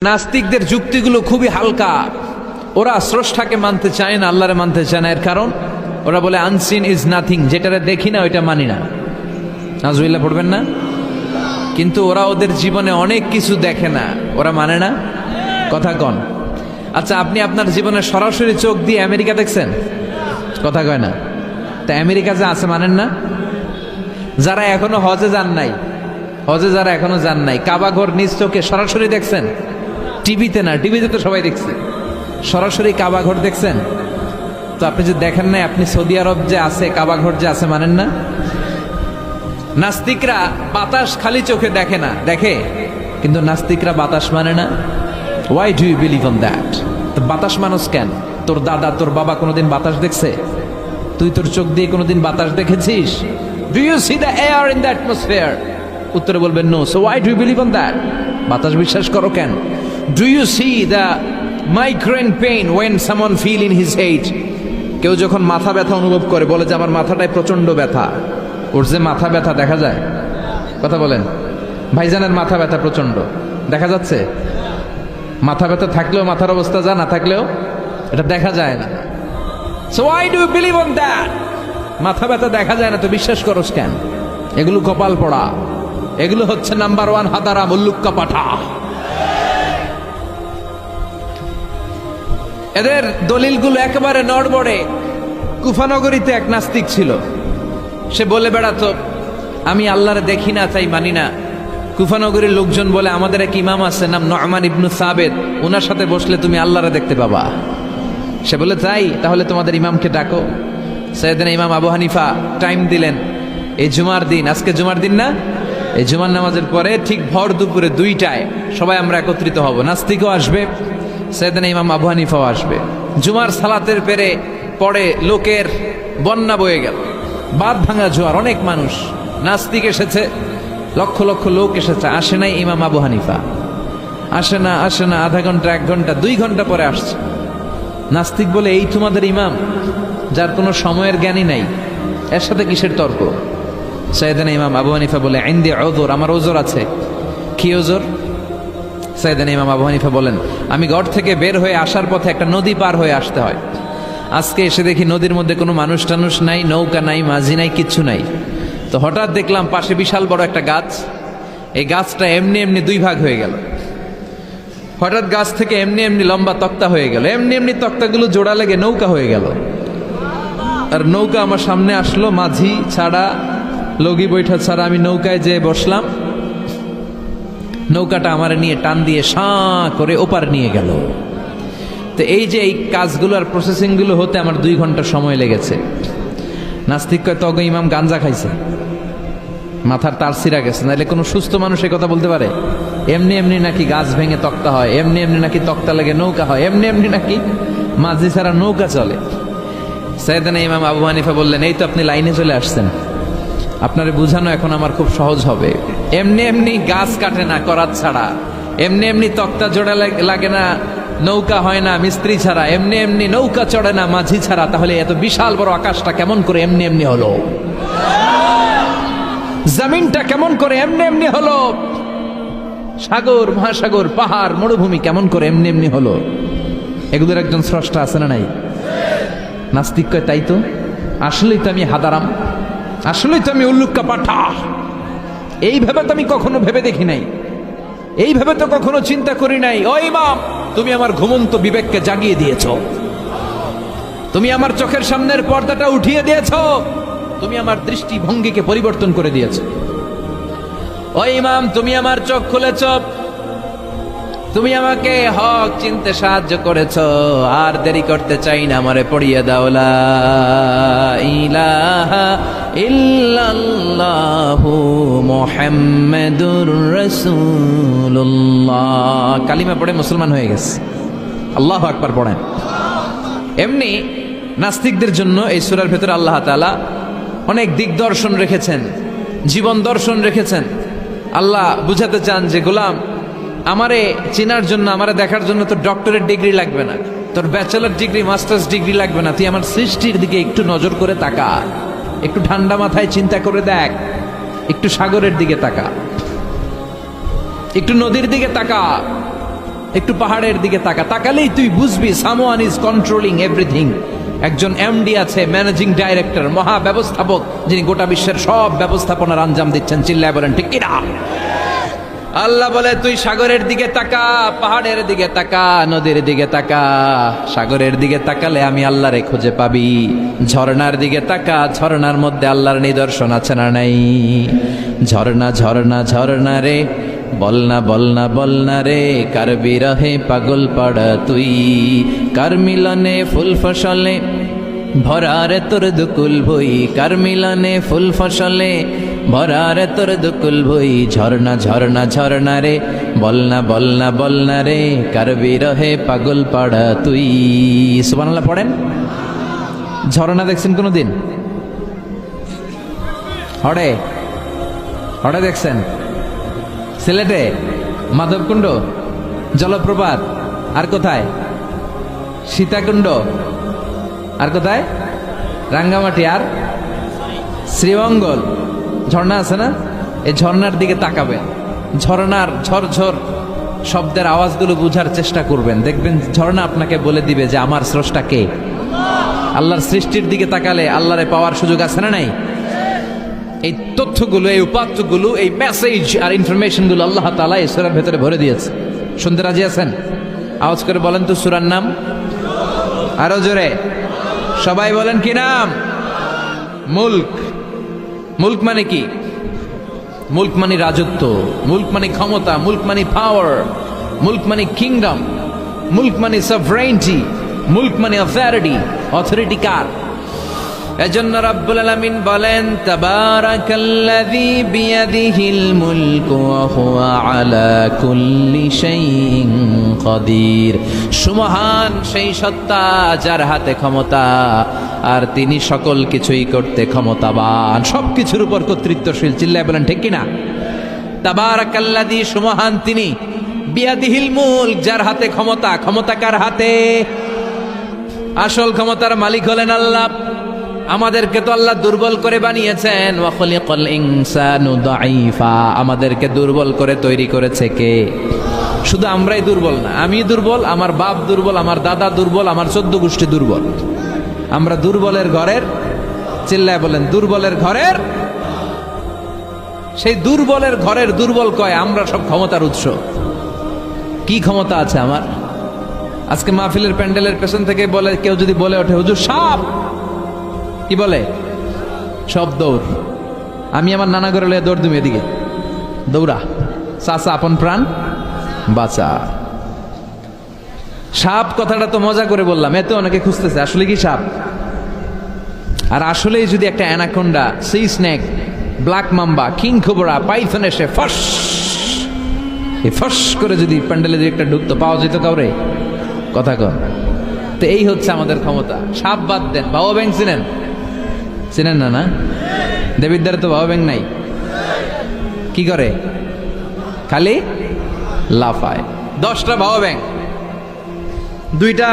নাস্তিকদের যুক্তিগুলো খুবই হালকা। ওরা স্রষ্টাকে মানতে চায় না, আল্লাহরে মানতে চায় না। এর কারণ ওরা বলে আনসিন ইজ নাথিং, যেটারে দেখি না ওইটা মানি না। নাজুবিল্লাহ পড়বেন না? কিন্তু ওরা ওদের জীবনে অনেক কিছু দেখে না, ওরা মানে না। কথা কন। আচ্ছা, আপনি আপনার জীবনে সরাসরি চোখ দিয়ে আমেরিকা দেখছেন? কথা কয় না। তা আমেরিকা যে আছে মানেন না? যারা এখনো হজে যান নাই, হজে যারা এখনো যান নাই, কাবা ঘর নিজ চোখে সরাসরি দেখছেন? টিভিতে না, টিভিতে তো সবাই দেখছে। সরাসরি কাবা ঘর দেখছেন? তো আপনি যে দেখেন নাই, আপনি সৌদি আরব যে আছে, কাবা ঘর যে আছে মানেন না? নাস্তিকরা বাতাস খালি চোখে দেখে না, দেখে, কিন্তু নাস্তিকরা বাতাস মানে না। Why do you believe on that? তো বাতাস মানুষ কেন? তোর দাদা তোর বাবা কোনোদিন বাতাস দেখছে? তুই তোর চোখ দিয়ে কোনোদিন বাতাস দেখেছিস? Do you see the air in the atmosphere? উত্তরে বলবেন no. So why do you believe on that? বাতাস বিশ্বাস করো কেন? Do you see the migraine pain when someone feel in his head? কেউ যখন মাথা ব্যথা অনুভব করে, বলে যে আমার মাথাটায় প্রচন্ড ব্যথা। ওর যে মাথা ব্যথা দেখা যায়? কথা বলেন। ভাইজানের মাথা ব্যথা প্রচন্ড দেখা যাচ্ছে? মাথা ব্যথা থাকলেও মাথার অবস্থা যা, না থাকলেও এটা দেখা যায় না। So why do you believe on that? মাথা ব্যথা দেখা যায় না তো বিশ্বাস করোস কেন? এগুলো কপাল পড়া, এগুলো হচ্ছে নাম্বার ওয়ান হাদারা মুল্লুক্কা পাঠা। এদের দলিলগুলো একেবারে নড়বড়ে। কুফানগরীতে এক নাস্তিক ছিল, সে বলে বেড়াতো আমি আল্লাহরে দেখি না তাই মানি না। কুফানগরীর লোকজন বলে আমাদের এক ইমাম আছে নাম নু'মান ইবনে সাবিত, ওনার সাথে বসলে তুমি আল্লাহরে দেখতে পাবা। সে বলে তাই, তাহলে তোমাদের ইমামকে ডাকো। সাইয়েদনা ইমাম আবু হানিফা টাইম দিলেন, এই জুমার দিন, আজকে জুমার দিন না, এই জুমার নামাজের পরে ঠিক ভর দুপুরে 2টায় সবাই আমরা একত্রিত হব। নাস্তিকও আসবে, সাইয়েদনা ইমাম আবু হানিফাও আসবে। জুমার সালাতের পরে লোকের বন্যা বয়ে গেল, বাঁধ ভাঙা জোয়ার, অনেক মানুষ। নাস্তিক এসেছে, লক্ষ লক্ষ লোক এসেছে, আসে নাই ইমাম আবু হানিফা। আসে না, আধা ঘন্টা, 1 ঘন্টা, 2 ঘন্টা পরে আসছে। নাস্তিক বলে এই তোমাদের ইমাম, যার কোনো সময়ের জ্ঞানই নাই, এর সাথে কিসের তর্ক? সাইয়েদনা ইমাম আবু হানিফা বলে ইনদি উযর, আমার ওজর আছে। কি ওজর? সাইয়েদনা ইমাম আবু হানিফা বলেন আমি ঘর থেকে বের হয়ে আসার পথে একটা নদী পার হয়ে আসতে হয়। আজকে এসে দেখি নদীর মধ্যে কোনো মানুষ টানুষ নাই, নৌকা নাই, মাঝি নাই, কিচ্ছু নাই। তো হঠাৎ দেখলাম পাশে বিশাল বড় একটা গাছ। এই গাছটা এমনি এমনি 2 ভাগ হয়ে গেল। হঠাৎ গাছ থেকে এমনি এমনি লম্বা তক্তা হয়ে গেল, এমনি এমনি তক্তাগুলো জোড়া লেগে নৌকা হয়ে গেল। আর নৌকা আমার সামনে আসলো, মাঝি ছাড়া, লগি বৈঠা ছাড়া। আমি নৌকায় যেয়ে বসলাম, নৌকাটা আমার নিয়ে টান দিয়ে সাঁ করে ওপার নিয়ে গেল। তো এই যে এই কাজগুলো আর প্রসেসিংগুলো হতে আমার 2 ঘন্টা সময় লেগেছে। নাস্তিক কয় তগ ইমাম গাঞ্জা খাইছে, মাথার তার ছিঁড়া গেছে, নাহলে কোনো সুস্থ মানুষ এ কথা বলতে পারে? এমনি এমনি নাকি গাছ ভেঙে তক্তা হয়, এমনি এমনি নাকি তক্তা লেগে নৌকা হয়, এমনি এমনি নাকি মাঝি ছাড়া নৌকা চলে। সাইয়েদনা ইমাম আবু হানিফা বললেন এই তো আপনি লাইনে চলে আসছেন, আপনারে বুঝানো এখন আমার খুব সহজ হবে। এমনি এমনি গাছ কাটে না করাত ছাড়া, এমনি এমনি তক্তা জোড়া লাগে না, নৌকা হয় না মিস্ত্রি ছাড়া, এমনি এমনি নৌকা চড়ে না মাঝি ছাড়া। তাহলে এত বিশাল বড় আকাশটা কেমন করে এমনি এমনি হলো? জমিনটা কেমন করে এমনি এমনি হলো? সাগর, মহাসাগর, পাহাড়, মরুভূমি কেমন করে এমনি এমনি হলো? এগুলোর একজন স্রষ্টা আছে না নাই? নাস্তিক কয় তাই তো, আসলেই তো আমি হাদারাম, আসলেই তো আমি উল্লুক্কা পাঠা। এইভাবে তো আমি কখনো ভেবে দেখি নাই, এইভাবে তো কখনো চিন্তা করি নাই। ও ইমাম, তুমি আমার ঘুমন্ত বিবেককে জাগিয়ে দিয়েছ, তুমি আমার চোখের সামনের পর্দাটা উঠিয়ে দিয়েছ, তুমি আমার দৃষ্টিভঙ্গিকে পরিবর্তন করে দিয়েছ। ও ইমাম, তুমি আমার চোখ খুলেছ, তুমি আমাকে হক চিনতে সাহায্য করেছ। আর দেরি করতে চাই না, আমারে পড়িয়ে দাও লা ইলাহা ইল্লাল্লাহু মুহাম্মাদুর রাসূলুল্লাহ। কালিমা পড়ে মুসলমান হয়ে গেছে। আল্লাহু আকবার পড়েন। এমনি নাস্তিকদের জন্য এই সূরার ভেতরে আল্লাহ তাআলা অনেক দিগদর্শন রেখেছেন, জীবন দর্শন রেখেছেন। আল্লাহ বুঝাতে চান যে গোলাম, আমারে চেনার জন্য, আমারে দেখার জন্য তোর ডক্টরেট ডিগ্রি লাগবে না, তোর ব্যাচেলর ডিগ্রি, মাস্টার্স ডিগ্রি লাগবে না। তুই আমার সৃষ্টির দিকে একটু নজর করে তাকা, একটু ঠান্ডা মাথায় চিন্তা করে দেখ, একটু সাগরের দিকে তাকা, একটু নদীর দিকে তাকা, একটু পাহাড়ের দিকে তাকা, তাকালেই তুই বুঝবি সামওয়ান ইজ কন্ট্রোলিং এভরিথিং। একজন এমডি আছে, ম্যানেজিং ডাইরেক্টর, মহা ব্যবস্থাপক, যিনি গোটা বিশ্বের সব ব্যবস্থাপনার আঞ্জাম দিচ্ছেন। চিল্লায় বলেন ঠিক কিনা? আল্লাহ বলে তুই সাগরের দিকে তাকা, পাহাড়ের দিকে তাকা, নদীর দিকে তাকা। সাগরের দিকে তাকালে আমি আল্লাহরে খুঁজে পাবি। ঝর্ণার দিকে তাকা, ঝর্ণার মধ্যে আল্লাহর নিদর্শন আছে না নাই? ঝর্ণা ঝর্ণা ঝর্ণা রে, বলনা বলনা বলনা রে, কার বিরহে পাগল পাড়া তুই, কার মিলনে ফুল ফসলে ভরারে তোর দুকুল ভই, কার মিলনে ফুল ফসলে ভরারে তোর দুকুল ভই। ঝর্ণা ঝর্ণা ঝর্ণা রে, বলনা বলনা বলনা রে, কার বিরহে পাগল পাড়া তুই। সুবহানাল্লাহ পড়েন। ঝর্ণা দেখছেন কোনদিন? হড়ে হড়ে দেখছেন? সিলেটে মাধবকুণ্ড জলপ্রপাত, আর কোথায়? সীতাকুণ্ড, আর কোথায়? রাঙ্গামাটি, আর শ্রীমঙ্গল। ঝর্ণা আছে না? এই ঝর্ণার দিকে তাকাবেন, ঝর্ণার ঝরঝর শব্দের আওয়াজগুলো বুঝার চেষ্টা করবেন, দেখবেন ঝর্ণা আপনাকে বলে দিবে যে আমার স্রষ্টা কে। আল্লাহর সৃষ্টির দিকে তাকালে আল্লাহরে পাওয়ার সুযোগ আছে না নাই? এই তথ্যগুলো, এই উপাত্তগুলো, এই মেসেজ আর ইনফরমেশনগুলো আল্লাহ তাআলা এই সূরার ভেতরে ভরে দিয়েছে। শুনতে রাজি আছেন? আওয়াজ করে বলেন তো সূরার নাম। আরো জোরে সবাই বলেন কি নাম? মুলক। মুলক মানে কি? মুলক মানে রাজত্ব, মুলক মানে ক্ষমতা, মুলক মানে পাওয়ার, মুলক মানে কিংডম, মুলক মানে সভরেইনটি, মুলক মানে অথরিটি। অথরিটি কার? এজন্য রাব্বুল আলামিন বলেন তাবারাকাল্লাযী বিয়াদিহিল মুলকু ওয়া হুয়া আলা কুল্লি শাইইন কাদির। সুমহান সেই সত্তা যার হাতে ক্ষমতা, আর তিনি সকল কিছুই করতে ক্ষমতাবান, সবকিছুর উপর কর্তৃত্বশীল। চিল্লায় বলেন ঠিক কিনা? তাবারাকাল্লাযী, সুমহান তিনি, বিয়াদিহিল মুলক, যার হাতে ক্ষমতা। ক্ষমতা কার হাতে? আসল ক্ষমতার মালিক হলেন আল্লাহ। আমাদেরকে তো আল্লাহ দুর্বল করে বানিয়েছেন। ওয়া খালাকাল ইনসানু দাঈফা, আমাদেরকে দুর্বল করে তৈরি করেছে কে? শুধু আমরাই দুর্বল না, আমি দুর্বল, আমার বাপ দুর্বল, আমার দাদা দুর্বল, আমার 14 গোষ্ঠী দুর্বল। আমরা দুর্বলের ঘরের, চিল্লায় বলেন দুর্বলের ঘরের। সেই দুর্বলের ঘরের দুর্বল কয় আমরা সব ক্ষমতার উৎস। কি ক্ষমতা আছে আমার? আজকে মাহফিলের প্যান্ডেলের পেছন থেকে বলে, কেউ যদি বলে ওঠে হুজুর সাপ, কি বলে? সব দৌড়। আমি আমার নানা ঘরে লয়ে দৌড় দিবি, এদিকে দৌড়া, চাচা আপন প্রাণ বাঁচা। সাপ কথাটা তো মজা করে বললাম, এতে অনেকে খুঁজতেছে আসলে কি সাপ। আর আসলেই যদি একটা anaconda, C snake, black mamba, king cobra, Python এসে ফস করে যদি প্যান্ডেলে একটা ঢুকতো, পাওয়া যেত কাউরে? কথা কন। তো এই হচ্ছে আমাদের ক্ষমতা। সাপ বাদ দেন, বাবা ব্যাং চিনেন? চিনেন না? না, দেবিদ্বারে তো বাবা ব্যাং নাই। কি করে? খালি লাফায়। 10টা বাবা ব্যাং, 2টা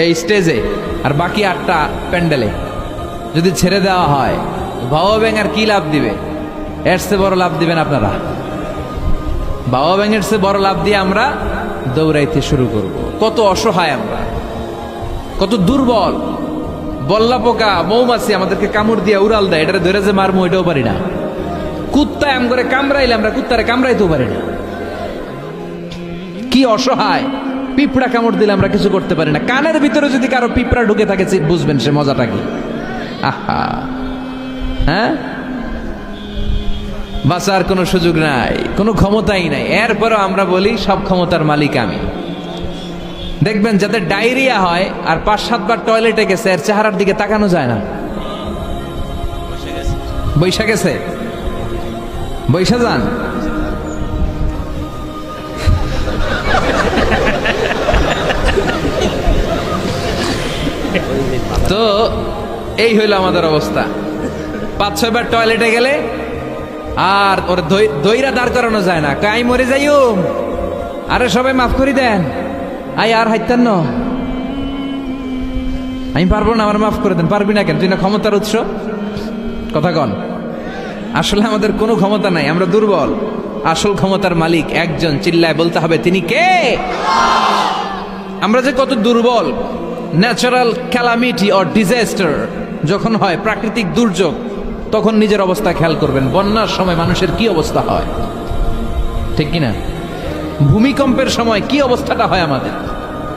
এই স্টেজে, আর বাকি 8টা প্যান্ডেলে। যদি ছেড়ে দেওয়া হয়, বাবা ব্যাং আর কি লাভ দিবে? এর চেয়ে বড় লাভ দিবেন আপনারা। বাবা ব্যাঙের চেয়ে বড় লাভ দিয়ে আমরা দৌড়াইতে শুরু করব। কত অসহায় আমরা, কত দুর্বল। বল্লা পোকা, মৌমাছি আমাদেরকে কামড় দিয়ে উড়াল দেয়, এটারে ধরে যে মারমু এটাও পারি না। কুত্তায় আম করে কামড়াইলে আমরা কুত্তারে কামড়াইতেও পারি না। কি অসহায়। পিঁপড়া কামড় দিলে আমরা কিছু করতে পারি না। কানের ভিতরে যদি কারো পিঁপড়া ঢুকে থাকে বুঝবেন সে মজাটা কি। আহা, হ্যাঁ, বাঁচার কোনো সুযোগ নাই, কোনো ক্ষমতাই নাই। এরপরও আমরা বলি সব ক্ষমতার মালিক আমি। দেখবেন যাতে ডায়রিয়া হয় আর 5-7 বার টয়লেটে গেছে, এর চেহারার দিকে তাকানো যায় না। বৈশা গেছে, বৈশা যান। তো এই হইল আমাদের অবস্থা। 5-6 বার টয়লেটে গেলে আর ওর দইরা দাঁড় করানো যায় না। কাই মরে যাইও, আরে সবাই মাফ করে দেন, আই আর হাইতেন না, আমি পারবো না, আমার মাফ করে দেন। পারবি না কেন? তুই না ক্ষমতার উৎস। কথা কন। আসলে আমাদের কোনো ক্ষমতা নাই, আমরা দুর্বল। আসল ক্ষমতার মালিক একজন, চিল্লায় বলতে হবে তিনি কে। আমরা যে কত দুর্বল। ন্যাচারাল ক্যালামিটি অর ডিজাস্টার যখন হয়, প্রাকৃতিক দুর্যোগ, তখন নিজের অবস্থা খেয়াল করবেন। বন্যার সময় মানুষের কি অবস্থা হয়, ঠিক কিনা? ভূমিকম্পের সময় কি অবস্থাটা হয় আমাদের।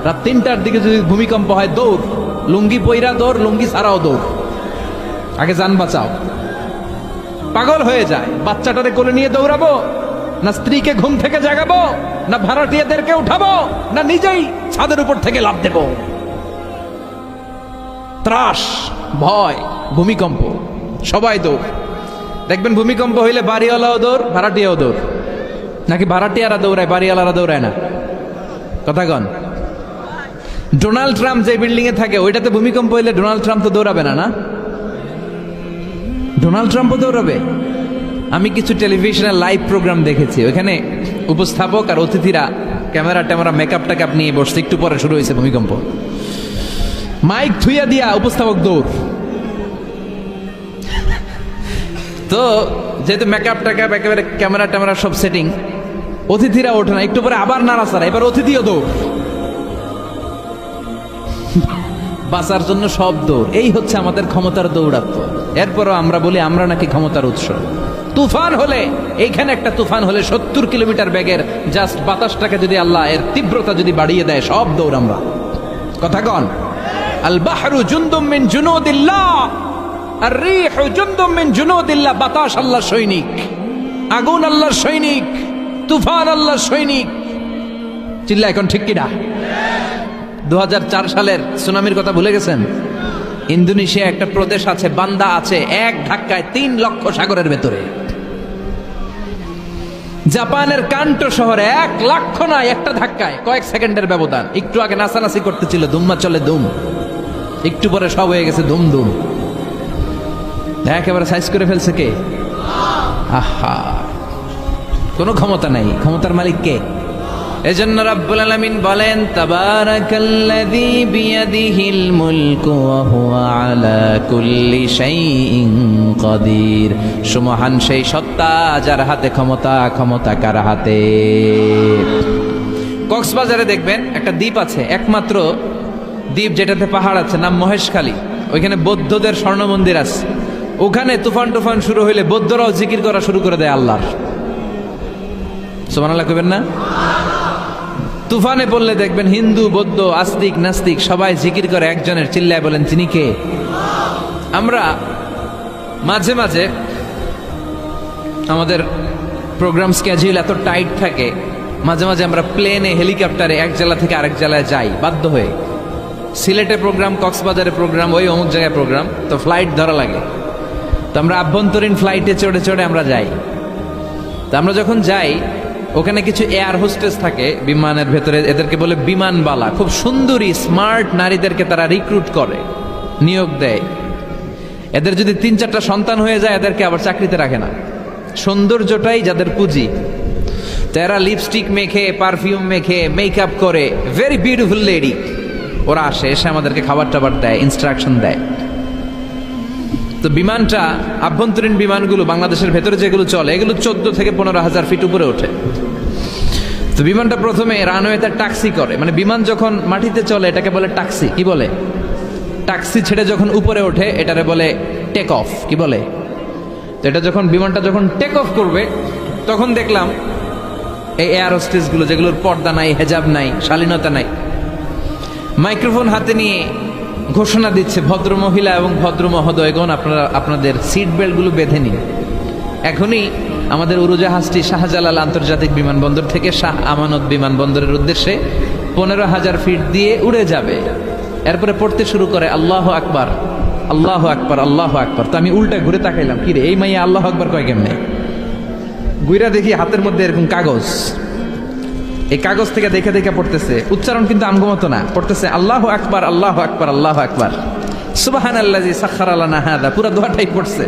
রাত 3টার দিকে যদি ভূমিকম্প হয়, দৌড়, লুঙ্গি পইরা দৌড়, লুঙ্গি ছাড়াও দৌড়, আগে যান বাঁচাও। পাগল হয়ে যায়। বাচ্চাটারে কোলে নিয়ে দৌড়াবো, না স্ত্রীকে ঘুম থেকে জাগাবো, না ভাড়াটিয়াদেরকে উঠাবো, না নিজেই ছাদের উপর থেকে লাফ দেব। ত্রাস, ভয়, ভূমিকম্প, সবাই দৌড়। দেখবেন ভূমিকম্প হইলে বাড়িওয়ালাও দৌড়, ভাড়াটিয়াও দৌড়। নাকি ভাড়াটিয়ারা দৌড়ায়, বাড়িওয়ালারা দৌড়ায় না? কথা কন। ডোনাল্ড ট্রাম্প যে বিল্ডিং এ থাকে, ওইটাতে ভূমিকম্প হইলে ডোনাল্ড ট্রাম্প তো দৌড়াবে না? না, ডোনাল্ড ট্রাম্পও দৌড়াবে। আমি কিছু টেলিভিশনের লাইভ প্রোগ্রাম দেখেছি, ওইখানে উপস্থাপক আর অতিথিরা ক্যামেরা ট্যামেরা মেকআপ টেকআপ নিয়ে বসছে। একটু পরে শুরু হয়েছে ভূমিকম্প, মাইক থুইয়া দিয়া উপস্থাপক দৌড়। তো যেহেতু মেকআপ টেকআপ একেবারে ক্যামেরা ট্যামেরা সব সেটিং, অতিথিরা ওঠে না, একটু পরে আবার নাড়াচাড়া, এবার অতিথিও দৌড়। বাঁচার জন্য সব দৌড়। এই হচ্ছে আমাদের ক্ষমতার দৌড়াত্ম। এরপরও আমরা বলি আমরা নাকি ক্ষমতার উৎস। তুফান হলে, এইখানে একটা তুফান হলে 70 কিলোমিটার বেগের জাস্ট বাতাসটাকে যদি আল্লাহ এর তীব্রতা যদি বাড়িয়ে দেয়, সব দৌড় আমরা। কথা কন। আল বাহরু জুনদুম মিন জুনুদিল্লাহ, আর রিহু জুনদুম মিন জুনুদিল্লাহ। বাতাস আল্লাহর সৈনিক, আগুন আল্লাহর সৈনিক, তুফান আল্লাহর সৈনিক। চিল্লা এখন ঠিক কিনা? 2004 সালের সুনামির কথা ভুলে গেছেন? ইন্দোনেশিয়া একটা প্রদেশ আছে, বান্দা আছে, এক ধাক্কায় 3 লক্ষ সাগরের ভেতরে। জাপানের কান্টো শহরে 1 লক্ষ না, একটা ধাক্কায়, কয়েক সেকেন্ডের ব্যবধান। একটু আগে নাচানাচি করতেছিল, ধুম্মা চলে ধুম, একটু পরে সব হয়ে গেছে ধুম ধুম। একেবারে সাইজ করে ফেলছে কে? আহা, কোনো ক্ষমতা নাই। ক্ষমতার মালিক কে? এজন্য রাব্বুল আলামিন বলেন, তাবারাকাল্লাযী বিয়াদিহিল মুলকু ওয়া হুয়া আলা কুল্লি শাইইন কাদির। সুমহান সেই সত্তা যার হাতে ক্ষমতা, ক্ষমতা কার হাতে? কক্সবাজারে দেখবেন একটা দ্বীপ আছে, একমাত্র দ্বীপ যেটাতে পাহাড় আছে, নাম মহেশখালী। ওইখানে বৌদ্ধদের স্বর্ণ মন্দির আছে। ওখানে তুফান টুফান শুরু হইলে বৌদ্ধরাও জিকির করা শুরু করে দেয় আল্লাহর। সুবহানাল্লাহ কইবেন না? তুফানে পড়লে দেখবেন হিন্দু, বৌদ্ধ, আস্তিক, নাস্তিক সবাই জিকির করে একজনের, চিল্লায় বলেন তিনি কে? আমরা মাঝে মাঝে আমাদের প্রোগ্রাম স্কেডিউল এত টাইট থাকে, মাঝে মাঝে আমরা প্লেনে, হেলিকপ্টারে এক জেলা থেকে আরেক জেলায় যাই বাধ্য হয়ে। সিলেটে প্রোগ্রাম, কক্সবাজারে প্রোগ্রাম, ওই অমুক জায়গায় প্রোগ্রাম, তো ফ্লাইট ধরা লাগে। তো আমরা আভ্যন্তরীণ ফ্লাইটে চড়ে চড়ে আমরা যাই। তো আমরা যখন যাই, ওখানে কিছু এয়ার হোস্টেস থাকে বিমানের ভেতরে, এদেরকে বলে বিমানবালা। খুব সুন্দরী স্মার্ট নারীদেরকে তারা রিক্রুট করে, নিয়োগ দেয়। এদের যদি 3-4টা সন্তান হয়ে যায়, এদেরকে আবার চাকরিতে রাখে না। সৌন্দর্যটাই যাদের পুঁজি। তো এরা লিপস্টিক মেখে, পারফিউম মেখে, মেকআপ করে, ভেরি বিউটিফুল লেডি। ওরা আসে, এসে আমাদেরকে খাবার টাবার দেয়, ইনস্ট্রাকশন দেয়। তো বিমানটা, আভ্যন্তরীণ বিমানগুলো বাংলাদেশের ভেতরে যেগুলো চলে, এগুলো 14 থেকে 15,000 ফিট উপরে ওঠে। তো বিমানটা প্রথমে রানওয়েতে ট্যাক্সি করে, মানে বিমান যখন মাটিতে চলে এটাকে বলে ট্যাক্সি। কি বলে? ট্যাক্সি ছেড়ে যখন উপরে ওঠে এটারে বলে টেক অফ। কি বলে? তো এটা যখন বিমানটা যখন টেক অফ করবে, তখন দেখলাম এই এয়ার হোস্টেসগুলো, যেগুলোর পর্দা নাই, হেজাব নাই, শালীনতা নাই, মাইক্রোফোন হাতে নিয়ে ঘোষণা দিচ্ছে, ভদ্র মহিলা এবং ভদ্র মহোদয়গণ, আপনারা আপনাদের সিট বেল্টগুলো বেঁধে নিন। এখনই আমাদের উড়োজাহাজটি শাহজালাল আন্তর্জাতিক বিমানবন্দর থেকে শাহ আমানত বিমানবন্দরের উদ্দেশ্যে 15,000 ফিট দিয়ে উড়ে যাবে। এরপরে পড়তে শুরু করে আল্লাহু আকবার, আল্লাহু আকবার, আল্লাহু আকবার। তো আমি উল্টা ঘুরে তাকাইলাম, কি রে এই মাইয়া আল্লাহু আকবার কয় কেমনে? ঘুরে দেখি হাতের মধ্যে এরকম কাগজ, এই কাগজ থেকে দেখে দেখে পড়তেছে। উচ্চারণ কিন্তু আমগমতো না, পড়তেছে আল্লাহু আকবার, আল্লাহু আকবার, আল্লাহু আকবার, সুবহানাল্লাযী সাখখারা লানা হাযা। পুরো দোয়াটাই পড়ছে,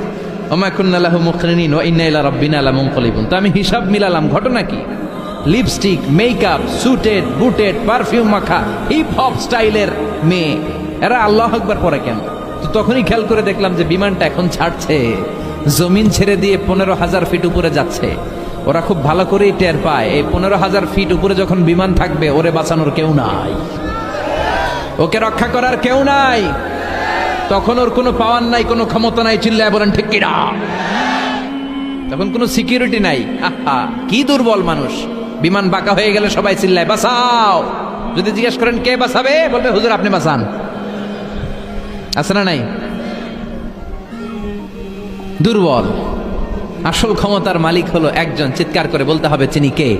ওমা কুন্না লাহু মুকরিনিন ওয়া ইন্না ইলা রাব্বিনা লামুনকালিবুন। তো আমি হিসাব মিলালাম, ঘটনা কি? লিপস্টিক, মেকআপ, সুটেড, বুটেড, পারফিউম মাখা, হিপ হপ স্টাইলের মেয়ে, এরা আল্লাহু আকবার পড়ে কেন? তো তখনই খেয়াল করে দেখলাম যে বিমানটা এখন ছাড়ছে, জমিন ছেড়ে দিয়ে 15,000 ফিট উপরে যাচ্ছে। ওরা খুব ভালো করেই টের পায় এই 15,000 ফিট উপরে যখন বিমান থাকবে ওরে বাঁচানোর কেউ নাই, ওকে রক্ষা করার কেউ নাই, তখন ওর কোনো পাওয়ার নাই, কোনো ক্ষমতা নাই। চিল্লায় বলেন ঠিক কিনা? তখন কোনো সিকিউরিটি নাই। আহা, কি দুর্বল মানুষ। বিমান বাঁকা হয়ে গেলে সবাই চিল্লায় বাঁচাও। যদি জিজ্ঞেস করেন কে বাঁচাবে, বলবে হুজুর আপনি বাঁচান। আছে না নাই? দুর্বল। আসল ক্ষমতার মালিক হলো একজন, চিৎকার করে বলতে হবে তিনি কে?